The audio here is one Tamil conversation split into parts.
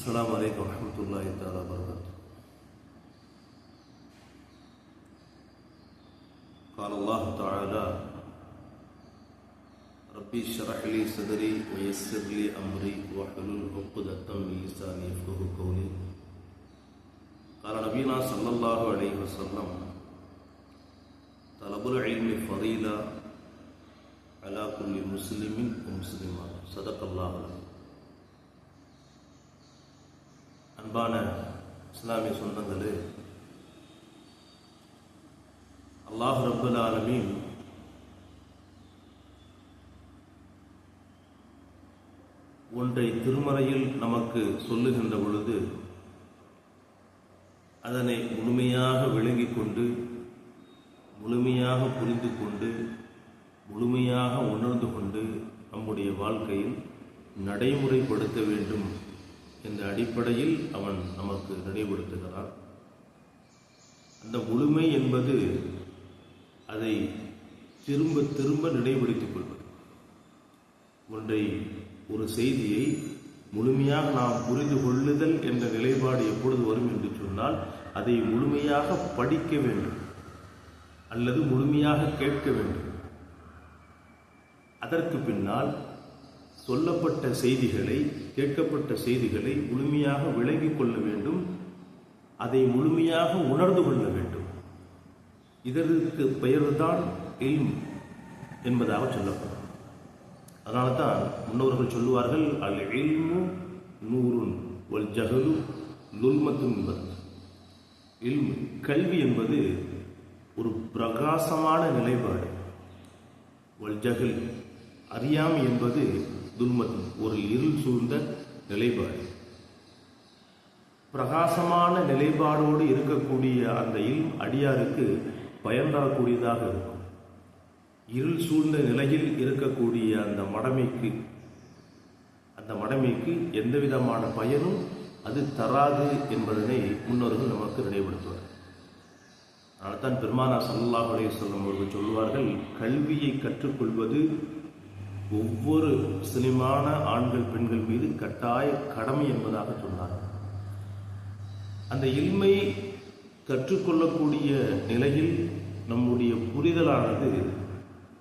السلام عليكم ورحمة الله تعالى وبركاته. قال الله تعالى: ربي اشرح لي صدري ويسر لي أمري واحلل عقدة من لساني يفقهوا قولي. قال نبينا صلى الله عليه وسلم: طلب العلم فريضة على كل مسلم ومسلمة. صدق الله العظيم. அன்பான இஸ்லாமிய சொந்தங்களே, அல்லாஹ் ரப்பல் ஆலமீன் ஒன்றை திருமறையில் நமக்கு சொல்லுகின்ற பொழுது அதனை முழுமையாக விளங்கிக் கொண்டு, முழுமையாக புரிந்து கொண்டு, முழுமையாக உணர்ந்து கொண்டு நம்முடைய வாழ்க்கையில் நடைமுறைப்படுத்த வேண்டும் என்ற அடிப்படையில் அவன் நமக்கு நினைவுபடுத்துகிறான். அந்த முழுமை என்பது அதை திரும்ப திரும்ப நினைவுபடுத்திக் கொள்வது. ஒரு செய்தியை முழுமையாக நாம் புரிந்து கொள்ளுதல் என்ற நிலைப்பாடு எப்பொழுது வரும் என்று சொன்னால், அதை முழுமையாக படிக்க வேண்டும் அல்லது முழுமையாக கேட்க வேண்டும். அதற்கு பின்னால் சொல்லப்பட்ட செய்திகளை, கேட்கப்பட்ட செய்திகளை முழுமையாக விளங்கிக் கொள்ள வேண்டும், அதை முழுமையாக உணர்ந்து கொள்ள வேண்டும். இதற்கு பெயர்தான் இல்ம் என்பதாக சொல்லப்படும். அதனால தான் முன்னோர்கள் சொல்லுவார்கள், அல் இல்மு நூறுன் வல் ஜஹலு லுல்மத்துன் என்பது. இல்ம், கல்வி என்பது ஒரு பிரகாசமான நிலைப்பாடு. வல் ஜஹல், அறியாமை என்பது துல்மத், ஒரு இருள் சூழ்ந்த நிலைப்பாடு. பிரகாசமான நிலைப்பாடோடு இருக்கக்கூடிய அந்த இல்ம் அடியாருக்கு பயன் தரக்கூடியதாக இருக்கும். இருள் சூழ்ந்த நிலையில் இருக்கக்கூடிய அந்த மடமைக்கு எந்த விதமான பயனும் அது தராது என்பதனை முன்னோர்கள் நமக்கு நினைவுபடுத்துவார். அதனால்தான் பெருமானார் ஸல்லல்லாஹு அலைஹி வஸல்லம் அவர்கள் சொல்லுவார்கள், கல்வியை கற்றுக்கொள்வது ஒவ்வொரு முஸ்லிமான ஆண்கள் பெண்கள் மீது கட்டாய கடமை என்பதாக சொன்னார். அந்த இல்மை கற்றுக்கொள்ளக்கூடிய நிலையில் நம்முடைய புரிதலானது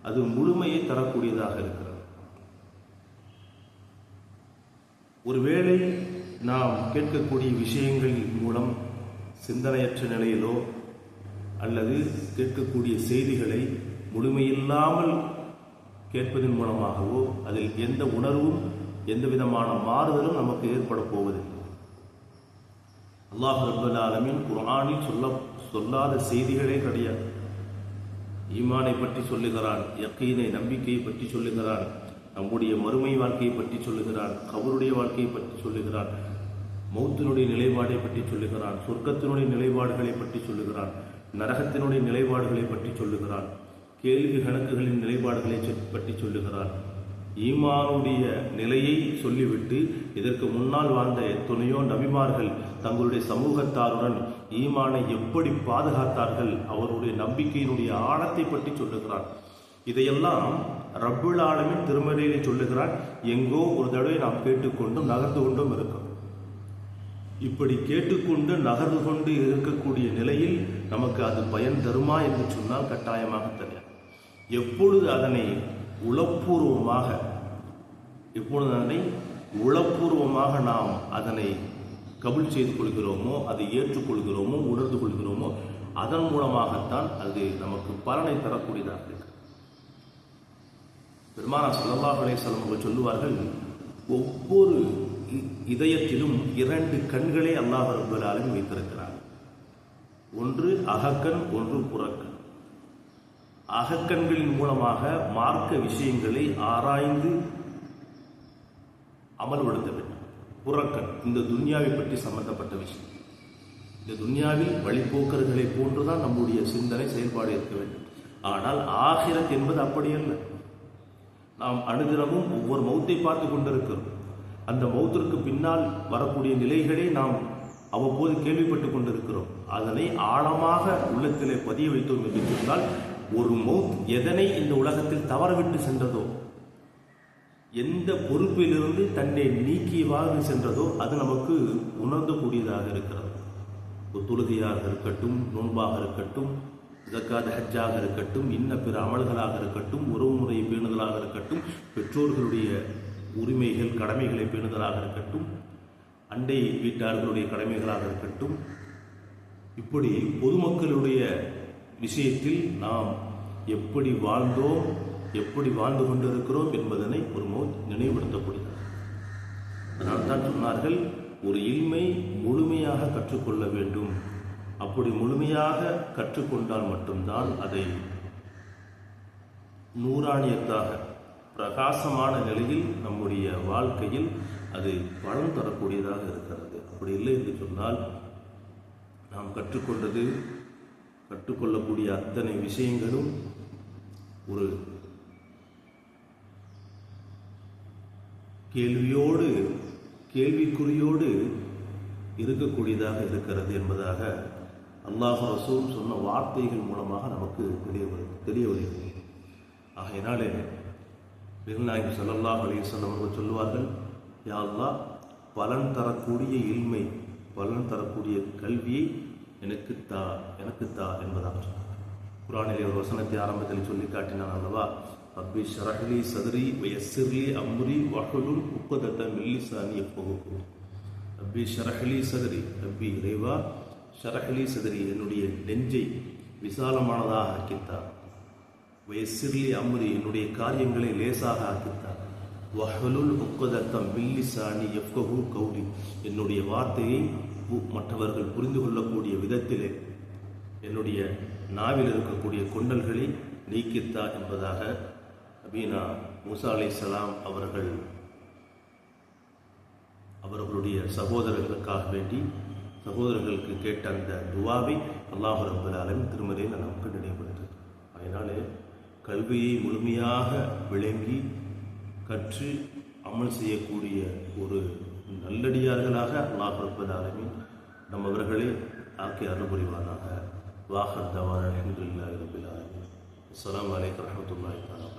அது முழுமையை தரக்கூடியதாக இருக்கிறது. ஒருவேளை நாம் கேட்கக்கூடிய விஷயங்கள் மூலம் சிந்தனையற்ற நிலையிலோ அல்லது கேட்கக்கூடிய செய்திகளை முழுமையில்லாமல் கேட்பதன் மூலமாகவோ அதில் எந்த உணர்வும் எந்த விதமான மாறுதலும் நமக்கு ஏற்பட போவதில்லை. அல்லாஹ் ரப்பல் ஆலமீன் குர்ஆனில் சொல்லாத செய்திகளே கிடையாது. ஈமானை பற்றி சொல்லுகிறான், யக்கீனை, நம்பிக்கையை பற்றி சொல்லுகிறான், நம்முடைய மறுமை வாழ்க்கையை பற்றி சொல்லுகிறான், கபருடைய வாழ்க்கையை பற்றி சொல்லுகிறான், மௌத்தினுடைய நிலைப்பாடை பற்றி சொல்லுகிறான், சொர்க்கத்தினுடைய நிலைப்பாடுகளை பற்றி சொல்லுகிறான், நரகத்தினுடைய நிலைப்பாடுகளை பற்றி சொல்லுகிறான், கேள்வி கணக்குகளின் நிலைப்பாடுகளை பற்றி சொல்லுகிறார். ஈமானுடைய நிலையை சொல்லிவிட்டு இதற்கு முன்னால் வாழ்ந்த எத்தனையோ நபிமார்கள் தங்களுடைய சமூகத்தாருடன் ஈமானை எப்படி பாதுகாத்தார்கள், அவருடைய நம்பிக்கையினுடைய ஆழத்தை பற்றி சொல்லுகிறார். இதையெல்லாம் ரப்புல் ஆலமீன் திருமறையிலே சொல்லுகிறான். எங்கோ ஒரு தடவை நாம் கேட்டுக்கொண்டும் நகர்ந்து கொண்டும் இருக்கோம். இப்படி கேட்டுக்கொண்டு நகர்ந்து கொண்டு இருக்கக்கூடிய நிலையில் நமக்கு அது பயன் தருமா என்று சொன்னால் கட்டாயமாக தெரியாது. எப்பொழுது அதனை உளப்பூர்வமாக நாம் அதனை கபூல் செய்து கொள்கிறோமோ, அதை ஏற்றுக்கொள்கிறோமோ, உணர்ந்து கொள்கிறோமோ, அதன் மூலமாகத்தான் அது நமக்கு பலனை தரக்கூடியதாக இருக்கு. பெருமானார் ஸல்லல்லாஹு அலைஹி வஸல்லம் அவர்கள் சொல்லுவார்கள், ஒவ்வொரு இதயத்திலும் 2 கண்களை அல்லாஹ் ரப்பல் ஆலமீன் வைத்திருக்கிறார். ஒன்று அகக்கண், ஒன்று புறக்கண். அகக்கண்களின் மூலமாக மார்க்க விஷயங்களை ஆராய்ந்து அமல்படுத்த வேண்டும். புறக்கண் இந்த துன்யாவை பற்றி சம்பந்தப்பட்ட விஷயம். இந்த துன்யாவில் வழிபோக்கர்களை போன்றுதான் நம்முடைய சிந்தனை செயல்பாடு இருக்க வேண்டும். ஆனால் ஆகிரத் என்பது அப்படி அல்ல. நாம் அனுதினமும் ஒவ்வொரு மௌத்தை பார்த்து கொண்டிருக்கிறோம். அந்த மௌத்திற்கு பின்னால் வரக்கூடிய நிலைகளை நாம் அவ்வப்போது கேள்விப்பட்டுக் கொண்டிருக்கிறோம். அதனை ஆழமாக உள்ளத்திலே பதிய வைத்தோம் என்று சொன்னால், ஒரு மௌத் எதனை இந்த உலகத்தில் தவறவிட்டு சென்றதோ, எந்த பொறுப்பிலிருந்து தன்னை நீக்கியவாறு சென்றதோ அது நமக்கு உணர்ந்தக்கூடியதாக இருக்கிறது. தொழுகையாக இருக்கட்டும், நோன்பாக இருக்கட்டும், ஜக்காத் ஹஜ்ஜாக இருக்கட்டும், இன்ன பிற அமல்களாக இருக்கட்டும், உறவு முறை பேணுதலாக இருக்கட்டும், பெற்றோர்களுடைய உரிமைகள் கடமைகளை பேணுதலாக இருக்கட்டும், அண்டை வீட்டார்களுடைய கடமைகளாக இருக்கட்டும், இப்படி பொதுமக்களுடைய விஷயத்தில் நாம் எப்படி வாழ்ந்தோம், எப்படி வாழ்ந்து கொண்டிருக்கிறோம் என்பதனை ஒரு நினைவுபடுத்தக்கூடியது. அதனால்தான் சொன்னார்கள், ஒரு இல்மை முழுமையாக கற்றுக்கொள்ள வேண்டும். அப்படி முழுமையாக கற்றுக்கொண்டால் மட்டும்தான் அதை நூறாணியத்தாக பிரகாசமான நிலையில் நம்முடைய வாழ்க்கையில் அது பலன் தரக்கூடியதாக இருக்கிறது. அப்படி இல்லை என்று சொன்னால் நாம் கற்றுக்கொள்ளக்கூடிய அத்தனை விஷயங்களும் ஒரு கேள்விக்குறியோடு இருக்கக்கூடியதாக இருக்கிறது என்பதாக அல்லாஹ் ரசூல் சொன்ன வார்த்தைகள் மூலமாக நமக்கு தெரிய வருகிறது. ஆகையினாலே நபிகள் ஸல்லல்லாஹு அலைஹி வஸல்லம் அவர்கள் சொல்லுவார்கள், யா அல்லாஹ், பலன் தரக்கூடிய இல்மை, பலன் தரக்கூடிய கல்வியை எனக்கு தா என்பதாக சொன்னார். குர்ஆனிலே ஒரு வசனத்தை ஆரம்பத்தில் சொல்லி காட்டினான் அல்லவா, ரப்பி ஷ்ரஹ் லி சத்ரி வயஸ்ஸிர் லி அம்ரி வஹ்லுல் உக்ததம் மின் லிசானி யஃப்கஹூ கௌலி. ரப்பி ஷ்ரஹ் லி சத்ரி, ரப்பி இறைவா, ஷ்ரஹ் லி சத்ரி, என்னுடைய நெஞ்சை விசாலமானதாக ஆக்கித்தார். வயஸ்ஸிர் லி அம்ரி, என்னுடைய காரியங்களை லேசாக ஆக்கித்தார். வஹ்லுல் உக்ததம் மின் லிசானி யஃப்கஹூ கௌலி, என்னுடைய வார்த்தையை மற்றவர்கள் புரிந்து கொள்ளக்கூடிய விதத்திலே என்னுடைய நாவில் இருக்கக்கூடிய கொண்டல்களை நீக்கித்தா என்பதாக நபீனா மூசா அலைஹிஸ்ஸலாம் அவர்களுடைய சகோதரர்களுக்கு கேட்ட அந்த துவாவை அல்லாஹ் ரப்பல் ஆலமீன் திருமறையில் நமக்கு நினைவுபடுத்தும். அதனாலே கல்வியை முழுமையாக விளங்கி கற்று அமல் செய்யக்கூடிய ஒரு நல்லடியார்களாக அல்லாஹ் ரப்பல் ஆலமீன் நம்மவர்களை ஆக்கி அருள் புரிவானாக. வாஹர் தவானா அல்ஹம்துலில்லாஹி ரப்பில் ஆலமீன். அஸ்ஸலாமு அலைக்கும் வரஹ்மத்துல்லாஹி தஆலா.